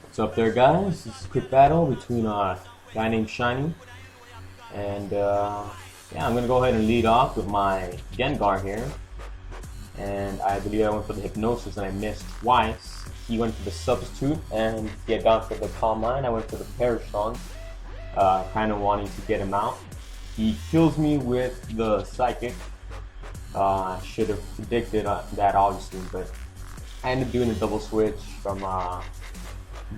What's up there, guys? This is a quick battle between a guy named Shiny and yeah, I'm gonna go ahead and lead off with my Gengar here. And I believe I went for the Hypnosis and I missed twice. He went for the Substitute and he had gone for the Calm Mind. I went for the Parasong, kind of wanting to get him out. He kills me with the Psychic. I should have predicted that obviously, but I ended up doing a double switch from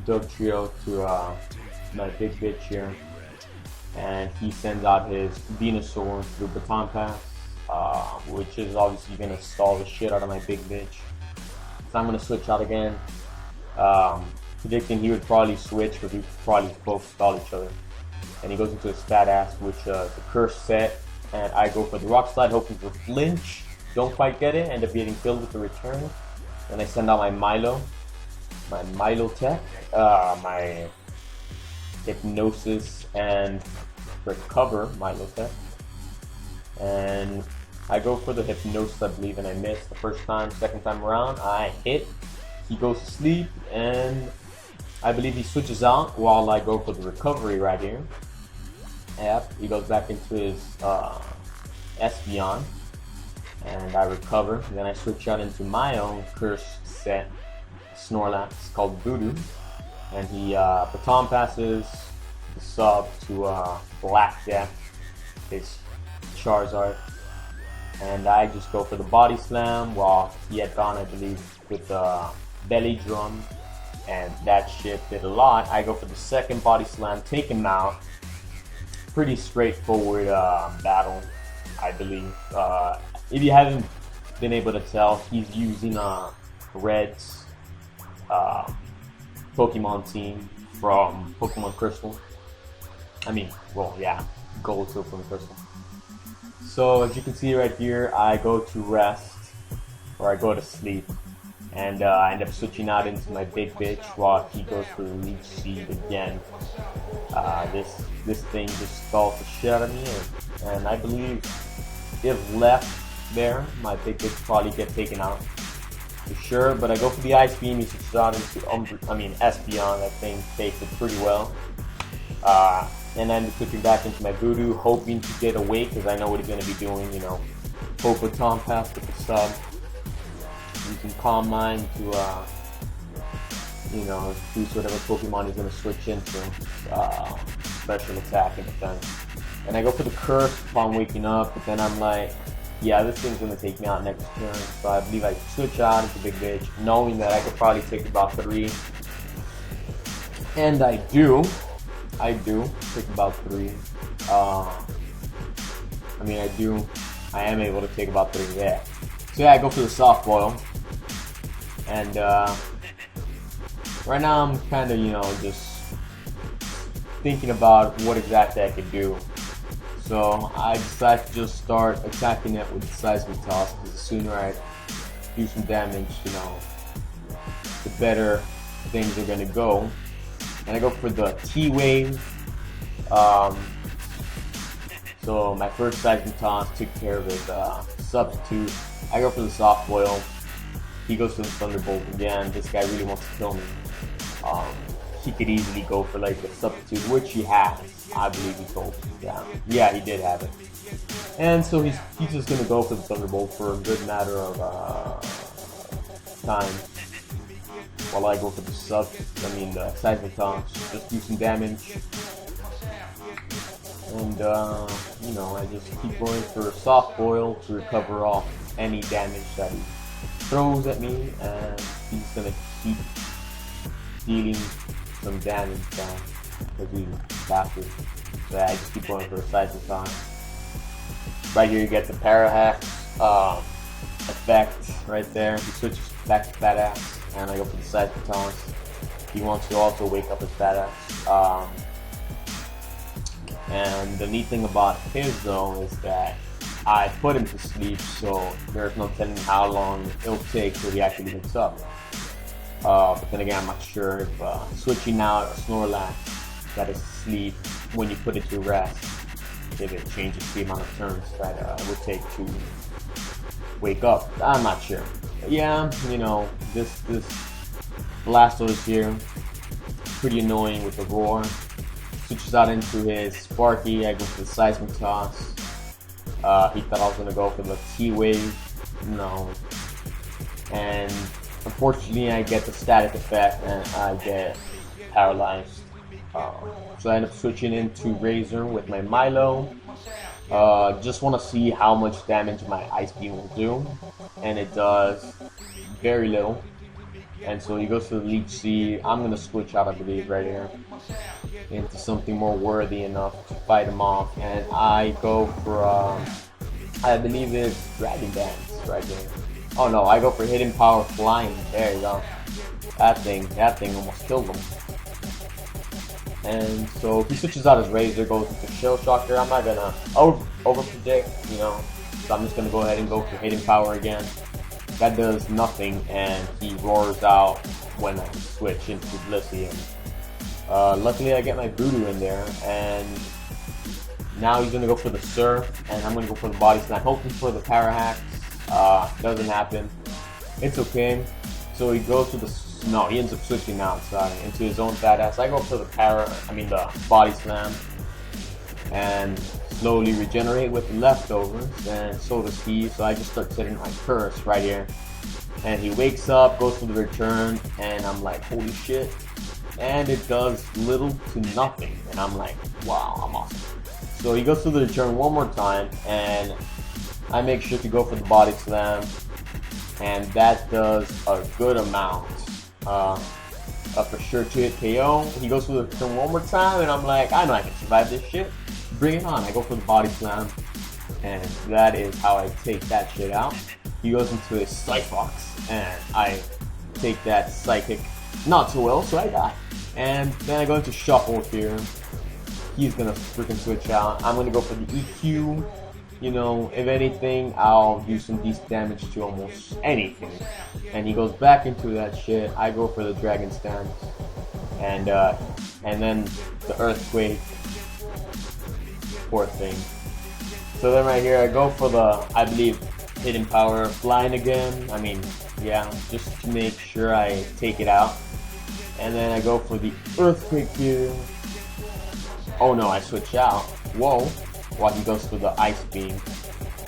Dug Trio to my big bitch here, and he sends out his Venusaur through Baton Pass, which is obviously going to stall the shit out of my big bitch. So I'm going to switch out again, predicting he would probably switch because we probably both stall each other. And he goes into his fat ass, which is a curse set, and I go for the Rock Slide, hoping for flinch. Don't quite get it, end up getting killed with the return. Then I send out my Milo Tech, my Hypnosis and Recover Milo Tech, and I go for the Hypnosis, I believe, and I miss the first time. Second time around, I hit. He goes to sleep, and I believe he switches out while I go for the Recovery right here. Yep, he goes back into his Espeon, and I recover. Then I switch out into my own curse set, Snorlax, called Voodoo, and he Baton Passes the sub to Black Death, his Charizard, and I just go for the Body Slam while he had gone, I believe, with the Belly Drum, and that shit did a lot. I go for the second Body Slam, take him out. Pretty straightforward battle, I believe. If you haven't been able to tell, he's using Red's Pokemon team from Pokemon Crystal. Gold, Silver, and Crystal. So as you can see right here, I go to rest, or I go to sleep, and I end up switching out into my big bitch while he goes for the Leech Seed again. This thing just stalls the shit out of me, and I believe if left there, my big bitch probably get taken out for sure. But I go for the Ice Beam. He switches out into Espeon. That thing takes it pretty well. And I end up switching back into my Voodoo, hoping to get away because I know what he's going to be doing. You know, hope with Tom Pass with the sub. Using Calm Mind to choose whatever Pokemon he's going to switch into, special attack and defense. And I go for the Curse upon waking up, but then I'm like, yeah, this thing's going to take me out next turn, so I believe I switch out into Big Bitch, knowing that I could probably take about 3. And I do take about 3. I am able to take about 3, yeah. So yeah, I go for the Soft Boil. And right now I'm kind of, just thinking about what exactly I could do. So I decided to just start attacking it with the Seismic Toss, because the sooner I do some damage, the better things are going to go. And I go for the T-Wave. So my first Seismic Toss took care of it. Substitute. I go for the Soft Boil. He goes for the Thunderbolt again. This guy really wants to kill me. He could easily go for like the Substitute, which he has. I believe he told me. Yeah, he did have it. And so he's just gonna go for the Thunderbolt for a good matter of time, while I go for the the Seismic Toss, just do some damage. And I just keep going for a Soft Boil to recover off any damage that he throws at me, and he's gonna keep dealing some damage down because he's bastard. So I just keep going for a Seismic Toss. Right here you get the Parahax effect right there. He switches back to Fat Ass, and I go for the Seismic Toss. He wants to also wake up his Fat Ass. And the neat thing about his though is that I put him to sleep, so there's no telling how long it'll take till he actually wakes up. But then again, I'm not sure if switching out a Snorlax that is asleep when you put it to rest, if it changes the amount of turns that it would take to wake up. I'm not sure. But yeah, this Blastoise here pretty annoying with the roar. Switches out into his Sparky. I go for the seismic toss. He thought I was gonna go for the T-wave. No. And unfortunately, I get the static effect and I get paralyzed. So I end up switching into Razor with my Milo. Just want to see how much damage my Ice Beam will do, and it does very little. And so he goes to the Leech Seed. I'm gonna switch out, I believe, right here into something more worthy enough to fight him off, and I go for I believe it's Dragon Dance right here. Oh no, I go for Hidden Power Flying. There you go. That thing almost killed him. And so he switches out his Razor, goes into Shell Shocker. I'm not gonna over predict, you know. So I'm just gonna go ahead and go for Hidden Power again. That does nothing, and he roars out when I switch into Blissey. Luckily, I get my Voodoo in there, and now he's gonna go for the Surf, and I'm gonna go for the Body Slam, hoping for the Para Hacks. Doesn't happen. It's okay. So he goes to the he ends up switching out, into his own badass. I go for the Body Slam, and slowly regenerate with the leftovers, and so does he. So I just start setting my curse right here, and he wakes up, goes for the return, and I'm like, holy shit. And it does little to nothing, and I'm like, wow, I'm awesome. So he goes to the return one more time, and I make sure to go for the Body Slam, and that does a good amount. For sure to hit KO. He goes for the return one more time, and I'm like, I know I can survive this shit. Bring it on. I go for the Body Slam, and that is how I take that shit out. He goes into his Shinypokes, and I take that Psychic not so well, so I die. And then I go into Shuffle here. He's gonna freaking switch out. I'm gonna go for the EQ. You know, if anything, I'll do some decent damage to almost anything. And he goes back into that shit. I go for the Dragon Stance, and then the Earthquake. Poor thing. So then right here, I go for the, I believe, Hidden Power Flying again. I mean, yeah, just to make sure I take it out. And then I go for the Earthquake here. Oh no, I switch out. Whoa. While he goes for the Ice Beam,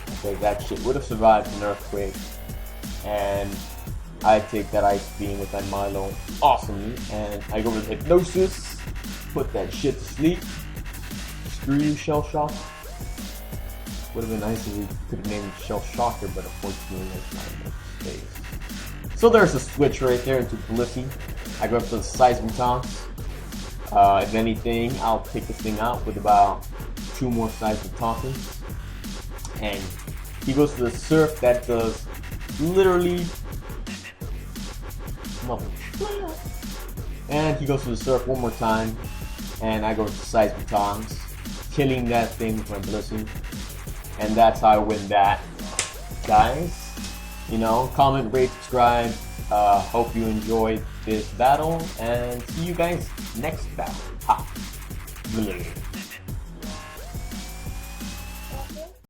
because that shit would have survived an Earthquake, and I take that Ice Beam with that Milo awesomely, and I go for the Hypnosis, put that shit to sleep. Screw you, Shell Shock. Would have been nice if we could have named Shell Shocker, but unfortunately there's not enough space. So there's a switch right there into Blissey. I go for the Seismic Toss. If anything, I'll take this thing out with about 2 more Seismic Tosses. And he goes to the Surf. That does literally nothing. And he goes to the Surf one more time. And I go to Seismic Toss, killing that thing with my Blissey. And that's how I win that. Guys, you know, comment, rate, subscribe. Hope you enjoyed this battle, and see you guys next battle. Ha!